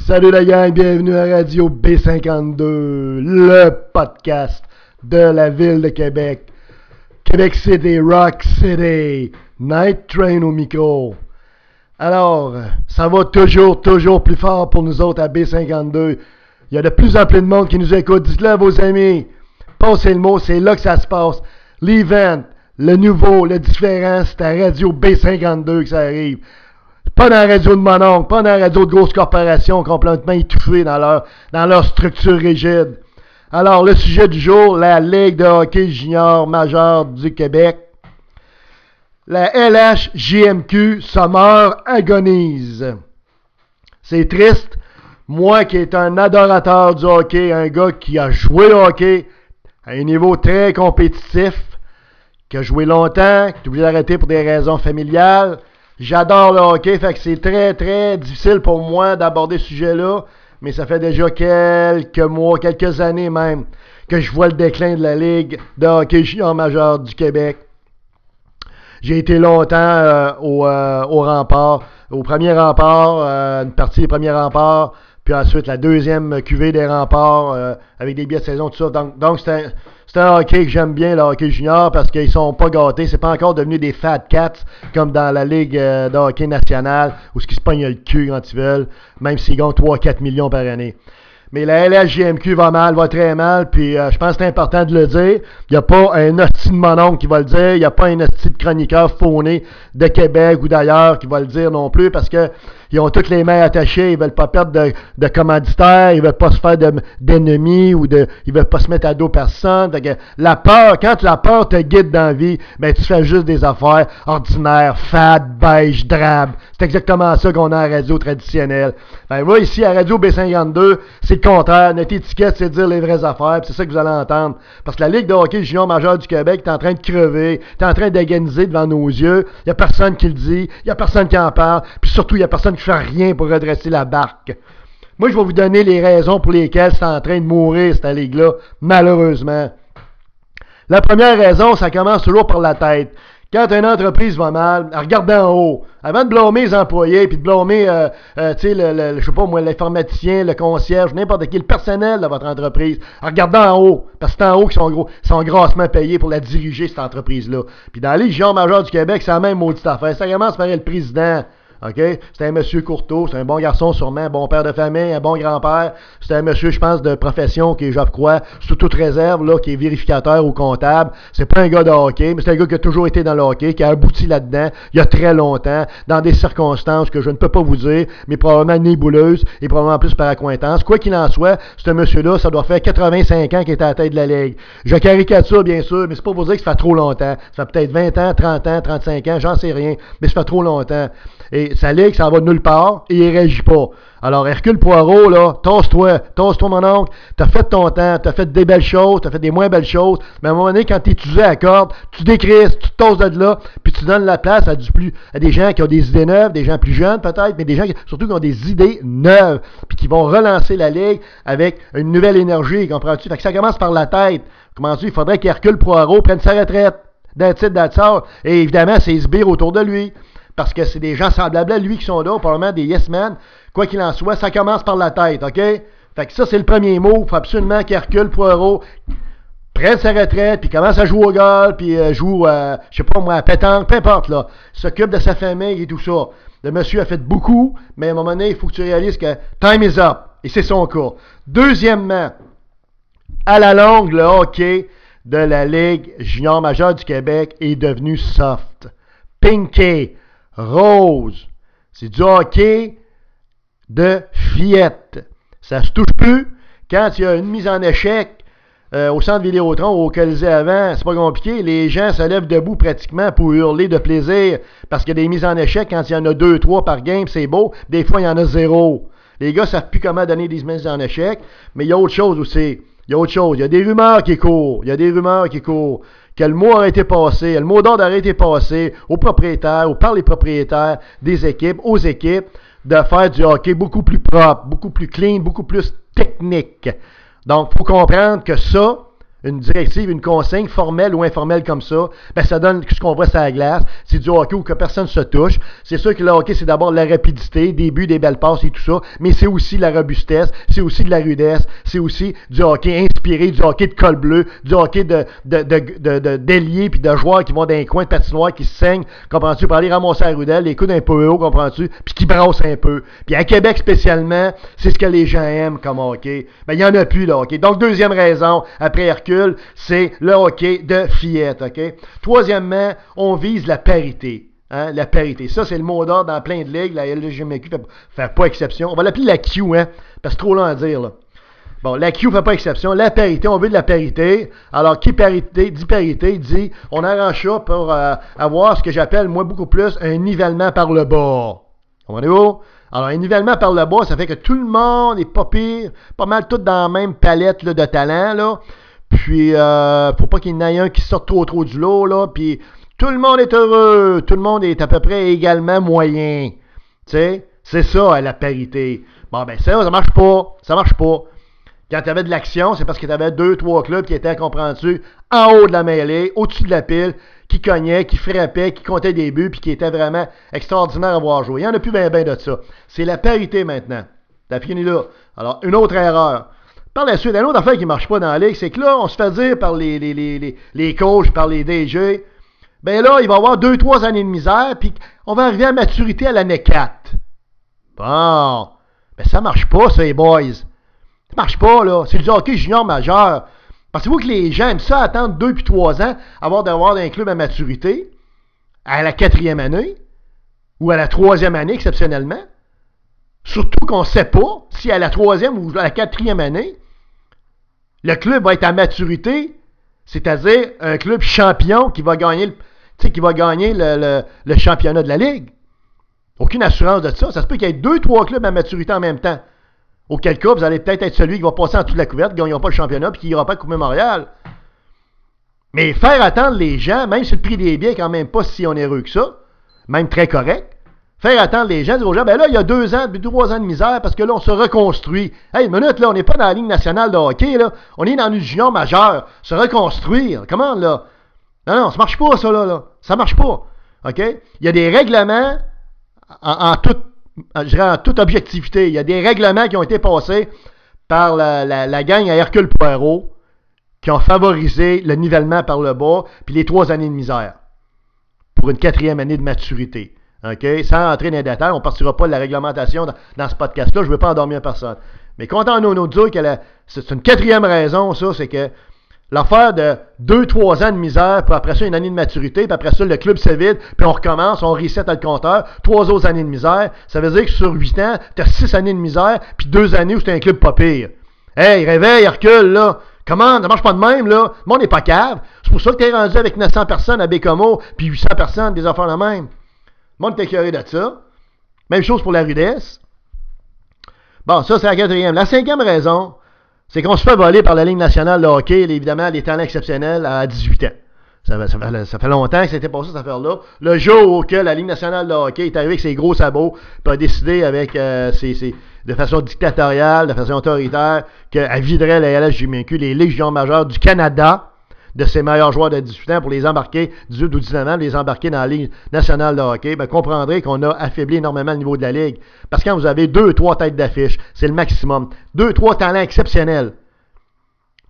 Salut la gang, bienvenue à Radio B52, le podcast de la ville de Québec. Québec City, Rock City, Night Train au micro. Alors, ça va toujours plus fort pour nous autres à B52. Il y a de plus en plus de monde qui nous écoute. Dites-le à vos amis. Passez le mot, c'est là que ça se passe. L'event, le nouveau, le différent, c'est à Radio B52 que ça arrive. Pas dans la radio de mon oncle, pas dans la radio de grosses corporations complètement étouffées dans leur structure rigide. Alors, le sujet du jour, la Ligue de hockey junior majeur du Québec. La LHJMQ Summer agonise. C'est triste. Moi qui est un adorateur du hockey, un gars qui a joué au hockey à un niveau très compétitif, qui a joué longtemps, qui est obligé d'arrêter pour des raisons familiales. J'adore le hockey, fait que c'est très, très difficile pour moi d'aborder ce sujet-là, mais ça fait déjà quelques mois, quelques années même, que je vois le déclin de la Ligue de hockey junior majeur du Québec. J'ai été longtemps au rempart, au premier rempart, une partie des premiers remparts, puis ensuite la deuxième cuvée des remparts, avec des billets de saison, tout ça. Donc c'est un hockey que j'aime bien, le hockey junior, parce qu'ils sont pas gâtés. C'est pas encore devenu des fat cats, comme dans la Ligue de hockey nationale, où ils se pognent le cul quand ils veulent, même s'ils gagnent 3-4 millions par année. Mais la LHJMQ va mal, va très mal, puis je pense que c'est important de le dire. Il n'y a pas un hostie de mon oncle qui va le dire, il n'y a pas un hostie de chroniqueur fauné de Québec ou d'ailleurs qui va le dire non plus, parce que ils ont toutes les mains attachées, ils veulent pas perdre de commanditaires, ils veulent pas se faire d'ennemis ou ils veulent pas se mettre à dos personne. Fait que la peur, quand la peur te guide dans la vie, ben tu fais juste des affaires ordinaires, fades, beige, drab. C'est exactement ça qu'on a à la radio traditionnelle. Ben moi ici à Radio B52, c'est le contraire. Notre étiquette, c'est de dire les vraies affaires, puis c'est ça que vous allez entendre. Parce que la Ligue de hockey junior majeur du Québec est en train de crever, est en train d'agoniser devant nos yeux. Il y a personne qui le dit, il y a personne qui en parle, puis surtout il y a personne qui fait rien pour redresser la barque. Moi, je vais vous donner les raisons pour lesquelles c'est en train de mourir, cette ligue-là, malheureusement. La première raison, ça commence toujours par la tête. Quand une entreprise va mal, regardez en haut. Avant de blâmer les employés, puis de blâmer, tu sais, je sais pas moi, l'informaticien, le concierge, n'importe qui, le personnel de votre entreprise, regardez en haut. Parce que c'est en haut qu'ils sont grassement payés pour la diriger, cette entreprise-là. Puis dans les géants majeurs du Québec, c'est la même maudite affaire. Ça commence par le président. OK? C'est un monsieur Courteau, c'est un bon garçon sûrement, un bon père de famille, un bon grand-père. C'est un monsieur, je pense, de profession qui est, je crois, sous toute réserve, là, qui est vérificateur ou comptable. C'est pas un gars de hockey, mais c'est un gars qui a toujours été dans le hockey, qui a abouti là-dedans, il y a très longtemps, dans des circonstances que je ne peux pas vous dire, mais probablement nébouleuses et probablement plus par accointance. Quoi qu'il en soit, ce monsieur-là, ça doit faire 85 ans qu'il est à la tête de la Ligue. Je caricature, bien sûr, mais c'est pas pour dire que ça fait trop longtemps. Ça fait peut-être 20 ans, 30 ans, 35 ans, j'en sais rien, mais ça fait trop longtemps. Et sa ligue, ça va de nulle part, et il réagit pas. Alors, Hercule Poirot, là, tasse-toi mon oncle, t'as fait ton temps, t'as fait des belles choses, t'as fait des moins belles choses, mais à un moment donné, quand t'es usé à la corde, tu décrisses, tu te tasses de là, puis tu donnes la place à des gens qui ont des idées neuves, des gens plus jeunes peut-être, mais des gens surtout qui ont des idées neuves, puis qui vont relancer la ligue avec une nouvelle énergie, comprends-tu? Fait que ça commence par la tête. Comprends-tu? Il faudrait qu'Hercule Poirot prenne sa retraite d'un titre d'Atsar, et évidemment, ses sbires autour de lui. Parce que c'est des gens semblables à lui qui sont là, probablement des yes men. Quoi qu'il en soit, ça commence par la tête, OK? Fait que ça, c'est le premier mot. Il faut absolument qu'Hercule Poirot prenne sa retraite, puis commence à jouer au golf, puis joue, je sais pas moi, à pétanque, peu importe, là. S'occupe de sa famille et tout ça. Le monsieur a fait beaucoup, mais à un moment donné, il faut que tu réalises que time is up. Et c'est son cas. Deuxièmement, à la longue, le hockey de la Ligue junior majeure du Québec est devenu soft. Pinké. Rose, c'est du hockey de fillette. Ça se touche plus. Quand il y a une mise en échec au centre Vidéotron ou au Colisée avant, c'est pas compliqué. Les gens se lèvent debout pratiquement pour hurler de plaisir parce qu'il y a des mises en échec. Quand il y en a 2-3 par game, c'est beau. Des fois, il y en a 0. Les gars savent plus comment donner des mises en échec. Mais il y a autre chose aussi. Il y a des rumeurs qui courent. Que le mot aurait été passé, le mot d'ordre aurait été passé aux propriétaires, ou par les propriétaires des équipes, aux équipes, de faire du hockey beaucoup plus propre, beaucoup plus clean, beaucoup plus technique. Donc, il faut comprendre que ça, une directive, une consigne formelle ou informelle comme ça, ben ça donne ce qu'on voit sur la glace. C'est du hockey où que personne se touche. C'est sûr que le hockey, c'est d'abord la rapidité, des buts, des belles passes et tout ça, mais c'est aussi la robustesse, c'est aussi de la rudesse, c'est aussi du hockey inspiré, du hockey de col bleu, du hockey d'ailier puis de joueurs qui vont dans les coins de patinoire, qui se saignent, comprends-tu, pour aller ramasser la rudelle, les coups d'un peu haut, comprends-tu, puis qui brassent un peu. Puis à Québec spécialement, c'est ce que les gens aiment comme hockey. Ben, il n'y en a plus, le hockey. Donc, deuxième raison, après Hercule, c'est le hockey de fillette, OK? Troisièmement, on vise la parité. Hein, la parité. Ça, c'est le mot d'ordre dans plein de ligues. La LGMQ fait pas exception. On va l'appeler la Q, hein, parce que c'est trop long à dire, là. Bon, la Q fait pas exception. La parité, on veut de la parité. Alors, qui parité, dit, on arrange ça pour avoir ce que j'appelle, moi, beaucoup plus, un nivellement par le bas. Comprenez-vous? Alors, un nivellement par le bas, ça fait que tout le monde est pas pire, pas mal tout dans la même palette là, de talent, là. Puis, faut pas qu'il y en ait un qui sorte trop du lot, là. Puis, tout le monde est heureux. Tout le monde est à peu près également moyen. Tu sais? C'est ça, la parité. Bon, ben, ça marche pas. Ça marche pas. Quand tu avais de l'action, c'est parce que tu avais 2-3 clubs qui étaient, comprends-tu, en haut de la mêlée, au-dessus de la pile, qui cognaient, qui frappaient, qui comptaient des buts, puis qui étaient vraiment extraordinaires à voir jouer. Il n'y en a plus bien de ça. C'est la parité maintenant. T'as fini là. Alors, une autre erreur. Par la suite, une autre affaire qui ne marche pas dans la ligue, c'est que là, on se fait dire par les coachs, par les DG, ben là, il va y avoir 2-3 années de misère, puis on va arriver à maturité à l'année 4. Bon. Ben ça marche pas, ça, les boys. Ça marche pas, là. C'est du hockey junior majeur. Pensez-vous que les gens aiment ça attendre 2 puis 3 ans avant d'avoir un club à maturité, à la 4e année, ou à la 3e année, exceptionnellement? Surtout qu'on ne sait pas si à la 3e ou à la 4e année, le club va être à maturité, c'est-à-dire un club champion qui va gagner, le championnat de la Ligue. Aucune assurance de ça. Ça se peut qu'il y ait 2-3 clubs à maturité en même temps. Auquel cas, vous allez peut-être être celui qui va passer en dessous de la couverte, qui ne gagnera pas le championnat, puis qui n'ira pas à Coupe Mémorial. Mais faire attendre les gens, même si le prix des billets n'est quand même pas si onéreux que ça, même très correct, faire attendre les gens, dire aux gens, ben là, il y a 2 ans, 3 ans de misère, parce que là, on se reconstruit. Hey, une minute, là, on n'est pas dans la Ligue nationale de hockey, là. On est dans une junior majeure. Se reconstruire. Comment, là? Non, ça marche pas, ça, là. Ça marche pas. OK? Il y a des règlements en toute objectivité. Il y a des règlements qui ont été passés par la gang à Hercule Poirot qui ont favorisé le nivellement par le bas puis les 3 années de misère pour une 4e année de maturité. Okay? Sans entrer dans les détails, on ne partira pas de la réglementation dans ce podcast-là. Je ne veux pas endormir personne. Mais contents-nous de dire que c'est une 4e raison, ça, c'est que l'affaire de 2-3 ans de misère, puis après ça, une année de maturité, puis après ça, le club se vide, puis on recommence, on reset le compteur, 3 autres années de misère. Ça veut dire que sur 8 ans, tu as 6 années de misère, puis 2 années où c'est un club pas pire. Hey, réveille, recule, là. Comment? Ça marche pas de même, là. Le monde n'est pas cave. C'est pour ça que tu es rendu avec 900 personnes à Bécomo, puis 800 personnes, des affaires de même. Le monde est écœuré de ça. Même chose pour la rudesse. Bon, ça, c'est la 4e. La 5e raison, c'est qu'on se fait voler par la Ligue nationale de hockey, évidemment, les talents exceptionnels à 18 ans. Ça fait longtemps que c'était passé cette affaire-là. Le jour où la Ligue nationale de hockey est arrivée avec ses gros sabots, puis a décidé avec de façon dictatoriale, de façon autoritaire, qu'elle viderait la LHJMQ, les Ligues juniors majeures du Canada, de ses meilleurs joueurs de 18 ans pour les embarquer, 18 ou 19 ans, les embarquer dans la Ligue nationale de hockey, ben, comprendrez qu'on a affaibli énormément le niveau de la Ligue. Parce que quand vous avez 2-3 têtes d'affiche, c'est le maximum. 2-3 talents exceptionnels.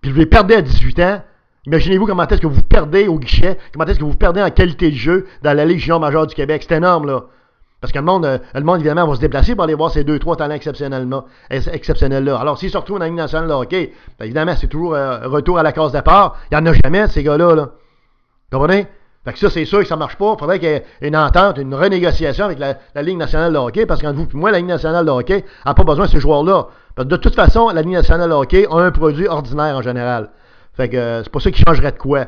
Puis vous les perdez à 18 ans. Imaginez-vous comment est-ce que vous perdez au guichet, comment est-ce que vous perdez en qualité de jeu dans la Ligue junior majeure du Québec. C'est énorme, là. Parce que le monde, évidemment, va se déplacer pour aller voir ces 2-3 talents exceptionnels-là. Alors, s'ils se retrouvent dans la Ligue nationale de hockey, bien évidemment, c'est toujours retour à la case départ. Il n'y en a jamais de ces gars-là. Là. Vous comprenez? Fait que ça, c'est sûr que ça ne marche pas. Il faudrait qu'il y ait une entente, une renégociation avec la Ligue nationale de hockey, parce qu'entre vous et moi, la Ligue nationale de hockey n'a pas besoin de ces joueurs-là. Parce que de toute façon, la Ligue nationale de hockey a un produit ordinaire en général. Fait que c'est pas ça qui changerait de quoi.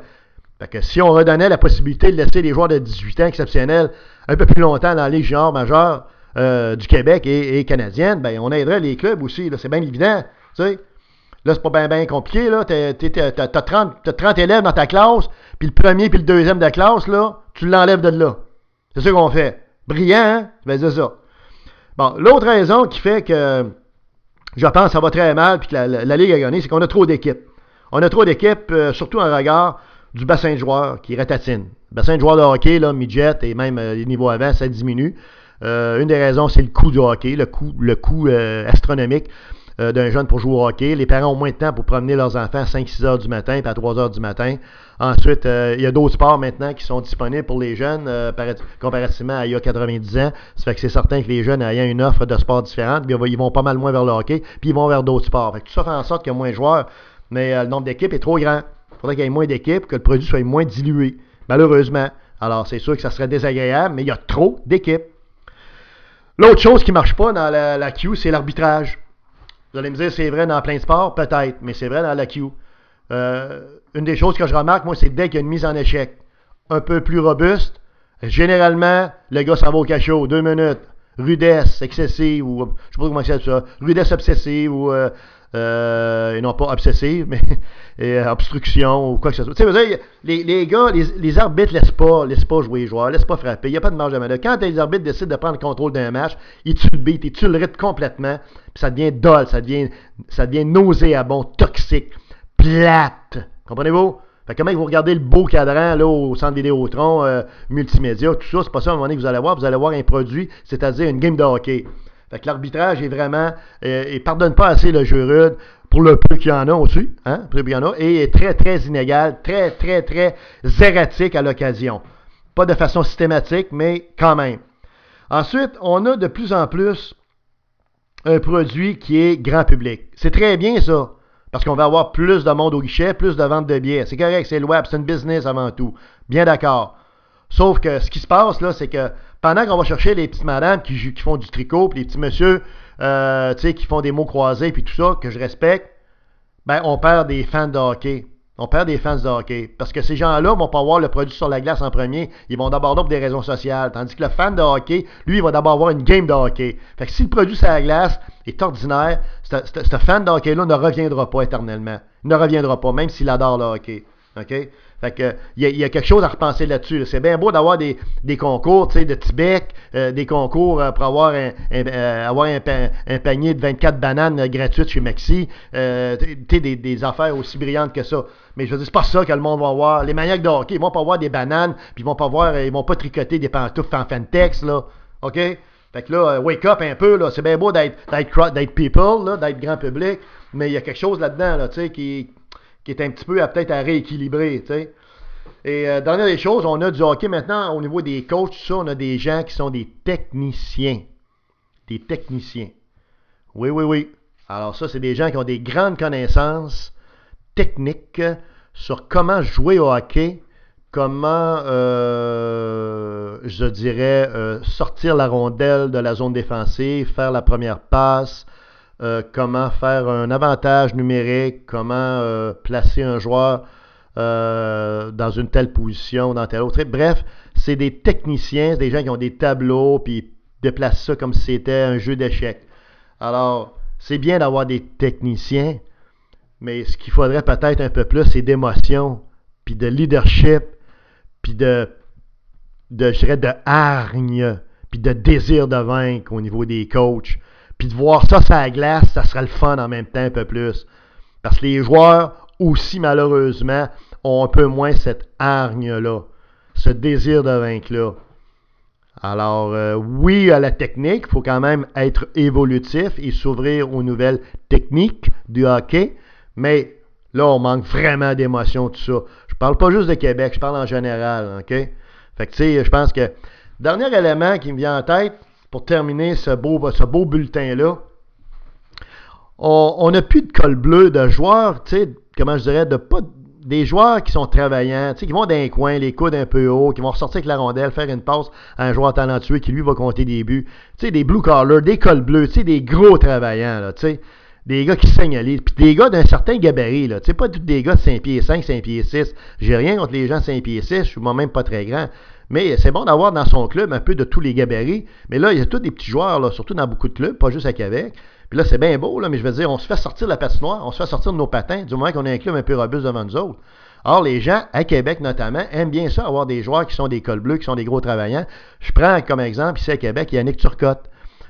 Fait que si on redonnait la possibilité de laisser les joueurs de 18 ans exceptionnels un peu plus longtemps dans les juniors majeures du Québec et canadiennes, ben on aiderait les clubs aussi. Là, c'est bien évident. Tu sais. Là, c'est pas bien compliqué. Là. T'as 30 élèves dans ta classe, puis le premier puis le deuxième de la classe, là, tu l'enlèves de là. C'est ça qu'on fait. Brillant, hein? Ben, c'est ça. Bon, l'autre raison qui fait que je pense que ça va très mal puis que la Ligue a gagné, c'est qu'on a trop d'équipes. On a trop d'équipes, surtout en regard du bassin de joueurs qui ratatine. Le bassin de joueurs de hockey, là, midget et même les niveaux avant, ça diminue. Une des raisons, c'est le coût du hockey, le coût astronomique d'un jeune pour jouer au hockey. Les parents ont moins de temps pour promener leurs enfants à 5-6 heures du matin puis à 3 heures du matin. Ensuite, il y a d'autres sports maintenant qui sont disponibles pour les jeunes comparativement à il y a 90 ans. Ça fait que c'est certain que les jeunes ayant une offre de sports différente, ils vont pas mal moins vers le hockey puis ils vont vers d'autres sports. Fait que tout ça fait en sorte qu'il y a moins de joueurs, mais le nombre d'équipes est trop grand. Il faudrait qu'il y ait moins d'équipes, que le produit soit moins dilué, malheureusement. Alors, c'est sûr que ça serait désagréable, mais il y a trop d'équipes. L'autre chose qui ne marche pas dans la Q, c'est l'arbitrage. Vous allez me dire, c'est vrai dans plein de sports? Peut-être, mais c'est vrai dans la Q. Une des choses que je remarque, moi, c'est dès qu'il y a une mise en échec un peu plus robuste, généralement, le gars s'en va au cachot, 2 minutes, rudesse excessive, ou je ne sais pas comment c'est ça, rudesse obsessive, ou et non pas obsessive, mais obstruction, ou quoi que ce soit. Tu sais, vous savez, les gars, les arbitres laissent pas jouer les joueurs, laissent pas frapper, il n'y a pas de marge de manœuvre. Quand les arbitres décident de prendre le contrôle d'un match, ils tuent le beat, ils tuent le rythme complètement, puis ça devient dull, ça devient nauséabond, toxique, plate. Comprenez-vous? Fait que comment vous regardez le beau cadran là, au centre Vidéotron, multimédia, tout ça, c'est pas ça à un moment donné que vous allez voir un produit, c'est-à-dire une game de hockey. Fait que l'arbitrage est vraiment, il pardonne pas assez le jeu rude pour le peu qu'il y en a aussi, hein, pour le peu qu'il y en a, et est très, très inégal, très, très, très erratique à l'occasion. Pas de façon systématique, mais quand même. Ensuite, on a de plus en plus un produit qui est grand public. C'est très bien ça. Parce qu'on va avoir plus de monde au guichet, plus de vente de billets. C'est correct, c'est le web, c'est une business avant tout. Bien d'accord. Sauf que ce qui se passe, là, c'est que pendant qu'on va chercher les petites madames qui font du tricot, puis les petits messieurs, qui font des mots croisés, puis tout ça, que je respecte, ben, on perd des fans de hockey. On perd des fans de hockey. Parce que ces gens-là vont pas voir le produit sur la glace en premier. Ils vont d'abord là pour des raisons sociales. Tandis que le fan de hockey, lui, il va d'abord avoir une game de hockey. Fait que si le produit sur la glace est ordinaire, ce fan de hockey-là ne reviendra pas éternellement. Il ne reviendra pas, même s'il adore le hockey. OK? Fait que, il y a quelque chose à repenser là-dessus. Là. C'est bien beau d'avoir des concours, tu sais, de Tibet, des concours pour avoir un panier de 24 bananes gratuites chez Maxi, tu sais, des affaires aussi brillantes que ça. Mais je veux dire, c'est pas ça que le monde va voir. Les maniaques de hockey, ils vont pas voir des bananes, puis ils vont pas tricoter des pantoufles en Fantex, là. OK? Fait que là, wake up un peu, là. C'est bien beau d'être people, là, d'être grand public, mais il y a quelque chose là-dedans, là, tu sais, qui est un petit peu peut-être à rééquilibrer, tu sais. Et dernière des choses, on a du hockey maintenant au niveau des coachs, tout ça, on a des gens qui sont des techniciens. Des techniciens. Oui, oui, oui. Alors ça, c'est des gens qui ont des grandes connaissances techniques sur comment jouer au hockey, comment, je dirais, sortir la rondelle de la zone défensive, faire la première passe, comment faire un avantage numérique, comment placer un joueur dans une telle position, dans telle autre. Bref, c'est des techniciens, c'est des gens qui ont des tableaux, puis ils déplacent ça comme si c'était un jeu d'échecs. Alors, c'est bien d'avoir des techniciens, mais ce qu'il faudrait peut-être un peu plus, c'est d'émotion, puis de leadership, puis je dirais, de hargne, puis de désir de vaincre au niveau des coachs. Puis de voir ça sur la glace, ça serait le fun en même temps un peu plus. Parce que les joueurs aussi, malheureusement, ont un peu moins cette hargne-là, ce désir de vaincre-là. Alors, oui, à la technique, il faut quand même être évolutif et s'ouvrir aux nouvelles techniques du hockey, mais là, on manque vraiment d'émotion, tout ça. Je parle pas juste de Québec, je parle en général, OK? Fait que, tu sais, je pense que, dernier élément qui me vient en tête, pour terminer ce beau bulletin-là, on n'a plus de col bleu de joueurs, tu sais, comment je dirais, des joueurs qui sont travaillants, tu sais, qui vont dans un coin, les coudes un peu hauts, qui vont ressortir avec la rondelle, faire une passe à un joueur talentueux qui, lui, va compter des buts. Tu sais, des blue collars, des cols bleus, tu sais, des gros travaillants, là, tu sais, des gars qui saignent à l'île, puis des gars d'un certain gabarit, là, tu sais, pas tous des gars de 5 pieds 5, 5 pieds 6. J'ai rien contre les gens de 5 pieds 6, je suis moi-même pas très grand. Mais c'est bon d'avoir dans son club un peu de tous les gabarits. Mais là, il y a tous des petits joueurs, là, surtout dans beaucoup de clubs, pas juste à Québec. Puis là, c'est bien beau, là, mais je veux dire, on se fait sortir de la patinoire, on se fait sortir de nos patins, du moment qu'on a un club un peu robuste devant nous autres. Or, les gens, à Québec notamment, aiment bien ça, avoir des joueurs qui sont des cols bleus, qui sont des gros travaillants. Je prends comme exemple, ici à Québec, Yannick Turcotte.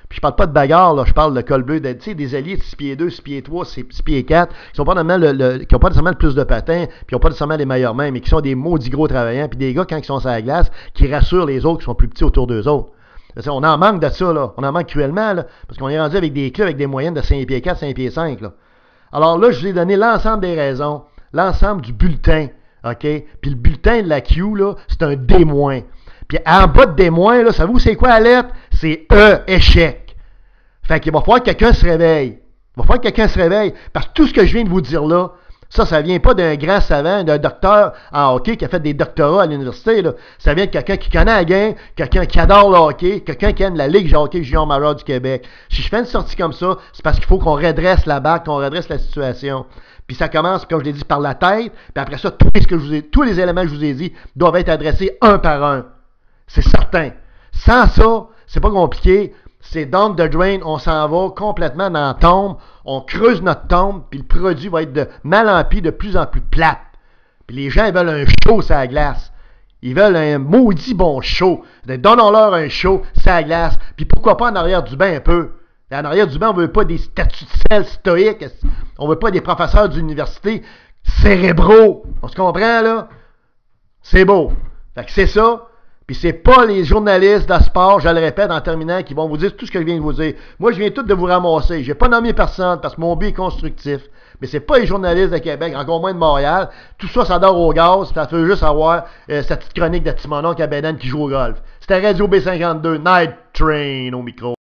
Puis je parle pas de bagarre, là, je parle de col bleu, tu sais, des alliés de 6 pieds 2, 6 pieds 3, 6 pieds 4, qui sont pas qui ont pas nécessairement le plus de patins, puis qui ont pas nécessairement les meilleures mains, mais qui sont des maudits gros travaillants, puis des gars, quand ils sont sur la glace, qui rassurent les autres qui sont plus petits autour d'eux autres. On en manque de ça, là. On en manque cruellement, là, parce qu'on est rendu avec des clubs avec des moyennes de 5 pieds 4, 5 pieds 5, là. Alors là, je vous ai donné l'ensemble des raisons, l'ensemble du bulletin, OK? Puis le bulletin de la Q, là, c'est un D-. Puis en bas de D-, là, savez-vous c'est quoi la lettre? C'est E, échec. Fait qu'il va falloir que quelqu'un se réveille. Il va falloir que quelqu'un se réveille. Parce que tout ce que je viens de vous dire là, ça vient pas d'un grand savant, d'un docteur en hockey qui a fait des doctorats à l'université, là. Ça vient de quelqu'un qui connaît la game, quelqu'un qui adore le hockey, quelqu'un qui aime la Ligue de hockey junior major du Québec. Si je fais une sortie comme ça, c'est parce qu'il faut qu'on redresse la barre, qu'on redresse la situation. Puis ça commence, comme je l'ai dit, par la tête, puis après ça, tous les éléments que je vous ai dit doivent être adressés un par un. C'est certain. Sans ça, c'est pas compliqué. C'est down the drain, on s'en va complètement dans la tombe, on creuse notre tombe, puis le produit va être de mal en pis, de plus en plus plate. Puis les gens, ils veulent un show sur la glace. Ils veulent un maudit bon show. Donnons-leur un show sur la glace, puis pourquoi pas en arrière du bain un peu. En arrière du bain, on veut pas des statues de sel stoïques, on veut pas des professeurs d'université cérébraux. On se comprend, là? C'est beau. Fait que c'est ça. Puis c'est pas les journalistes de sport, je le répète en terminant, qui vont vous dire tout ce que je viens de vous dire. Moi, je viens tout de vous ramasser. J'ai pas nommé personne parce que mon but est constructif. Mais c'est pas les journalistes de Québec, encore moins de Montréal. Tout ça, ça dort au gaz. Ça fait juste avoir cette petite chronique de Timonon qui a Bénin qui joue au golf. C'était Radio B52, Night Train au micro.